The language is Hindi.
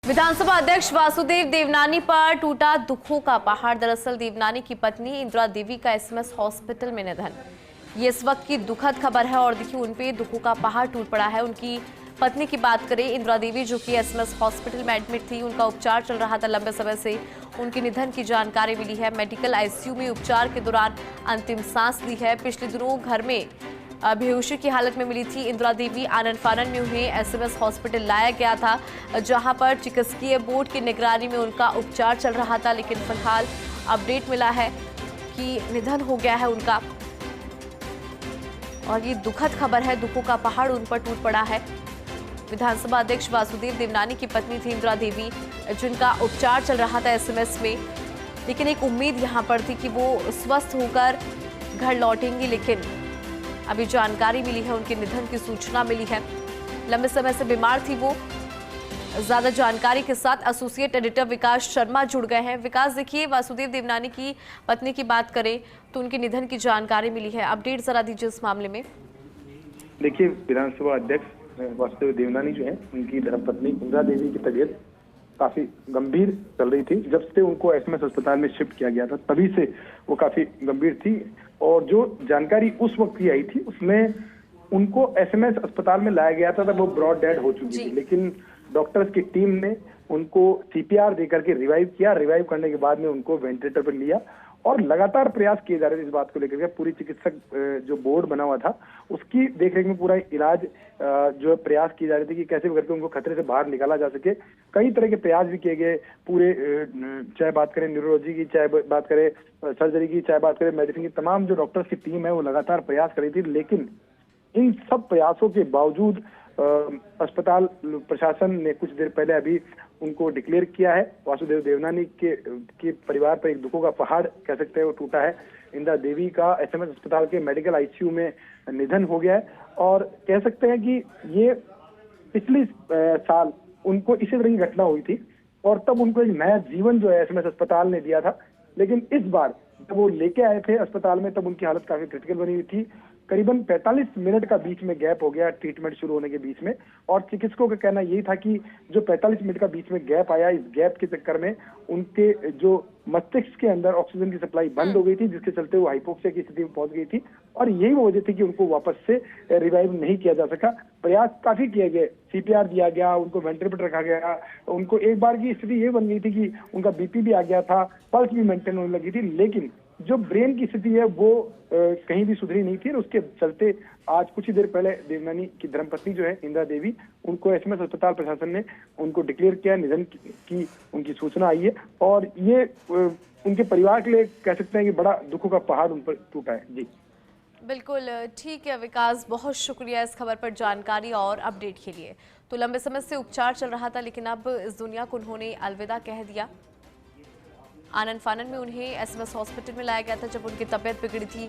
विधानसभा अध्यक्ष वासुदेव देवनानी पर टूटा दुखों का पहाड़। दरअसल देवनानी की पत्नी इंदिरा देवी का एसएमएस हॉस्पिटल में निधन, ये इस वक्त की दुखद खबर है। और देखिए उन पे दुखों का पहाड़ टूट पड़ा है। उनकी पत्नी की बात करें, इंदिरा देवी, जो कि एसएमएस हॉस्पिटल में एडमिट थी, उनका उपचार चल रहा था लंबे समय से। उनके निधन की जानकारी मिली है। मेडिकल आईसीयू में उपचार के दौरान अंतिम सांस ली है। पिछले दिनों घर में बेहोशी की हालत में मिली थी इंदिरा देवी। आनन फानन में उन्हें एसएमएस हॉस्पिटल लाया गया था, जहां पर चिकित्सकीय बोर्ड की निगरानी में उनका उपचार चल रहा था। लेकिन फिलहाल अपडेट मिला है कि निधन हो गया है उनका, और ये दुखद खबर है। दुखों का पहाड़ उन पर टूट पड़ा है। विधानसभा अध्यक्ष वासुदेव देवनानी की पत्नी थी इंदिरा देवी, जिनका उपचार चल रहा था एसएमएस में। लेकिन एक उम्मीद यहाँ पर थी कि वो स्वस्थ होकर घर लौटेंगी, लेकिन अभी जानकारी मिली है, उनके निधन की सूचना मिली है। लंबे समय से बीमार थी वो। ज्यादा जानकारी के साथ एसोसिएट एडिटर विकास शर्मा जुड़ गए हैं। विकास, देखिए वासुदेव देवनानी की पत्नी की बात करें तो उनके निधन की जानकारी मिली है, अपडेट जरा दीजिए इस मामले में। देखिए, विधानसभा अध्यक्ष वासुदेव देवनानी जो है, उनकी धर्मपत्नी इंदिरा देवी की तबीयत काफी गंभीर चल रही थी। जब से उनको एसएमएस अस्पताल में शिफ्ट किया गया था, तभी से वो काफी गंभीर थी। और जो जानकारी उस वक्त की आई थी, उसमें उनको एसएमएस अस्पताल में लाया गया था तब वो ब्रॉड डेड हो चुकी थी। लेकिन डॉक्टर्स की टीम ने उनको सीपीआर देकर के रिवाइव किया। रिवाइव करने के बाद में उनको वेंटिलेटर पर लिया और लगातार प्रयास किए जा रहे थे इस बात को लेकर के। पूरी चिकित्सक जो बोर्ड बना हुआ था, उसकी देखरेख में पूरा इलाज जो प्रयास किए जा रहे थे कि कैसे करके उनको खतरे से बाहर निकाला जा सके। कई तरह के प्रयास भी किए गए पूरे, चाहे बात करें न्यूरोलॉजी की, चाहे बात करें सर्जरी की, चाहे बात करें मेडिसिन की, तमाम जो डॉक्टर्स की टीम है वो लगातार प्रयास कर रही थी। लेकिन इन सब प्रयासों के बावजूद अस्पताल प्रशासन ने कुछ देर पहले अभी उनको डिक्लेयर किया है। वासुदेव देवनानी के परिवार पर एक दुखों का पहाड़ कह सकते हैं वो टूटा है। इंदिरा देवी का एसएमएस अस्पताल के मेडिकल आईसीयू में निधन हो गया है। और कह सकते हैं कि ये पिछली साल उनको इसी तरह की घटना हुई थी और तब उनको एक नया जीवन जो है एसएमएस अस्पताल ने दिया था। लेकिन इस बार जब वो लेके आए थे अस्पताल में, तब उनकी हालत काफी क्रिटिकल बनी हुई थी। करीबन 45 मिनट का बीच में गैप हो गया ट्रीटमेंट शुरू होने के बीच में। और चिकित्सकों का कहना यही था कि जो 45 मिनट का बीच में गैप आया, इस गैप के चक्कर में उनके जो मस्तिष्क के अंदर ऑक्सीजन की सप्लाई बंद हो गई थी, जिसके चलते वो हाइपोक्सिया की स्थिति में पहुंच गई थी। और यही वो वजह थी कि उनको वापस से रिवाइव नहीं किया जा सका। प्रयास काफी किए गए, सीपीआर दिया गया, उनको वेंटिलेटर पर रखा गया। उनको एक बार की स्थिति ये बन गई थी कि उनका बीपी भी आ गया था, पल्स भी मेंटेन होने लगी थी। लेकिन जो ब्रेन की स्थिति है वो कहीं भी सुधरी नहीं थी। और उसके चलते आज कुछ ही देर पहले देवनानी की धर्मपत्नी जो है इंदिरा देवी, उनको एसएमएस अस्पताल प्रशासन ने उनको डिक्लेयर किया, निधन की उनकी सूचना आई है। और ये उनके परिवार के लिए कह सकते हैं कि बड़ा दुखों का पहाड़ उन पर टूटा है। जी बिल्कुल ठीक है विकास, बहुत शुक्रिया इस खबर पर जानकारी और अपडेट के लिए। तो लंबे समय से उपचार चल रहा था, लेकिन अब इस दुनिया को उन्होंने अलविदा कह दिया। आनन फानन में उन्हें एसएमएस हॉस्पिटल में लाया गया था जब उनकी तबीयत बिगड़ी थी।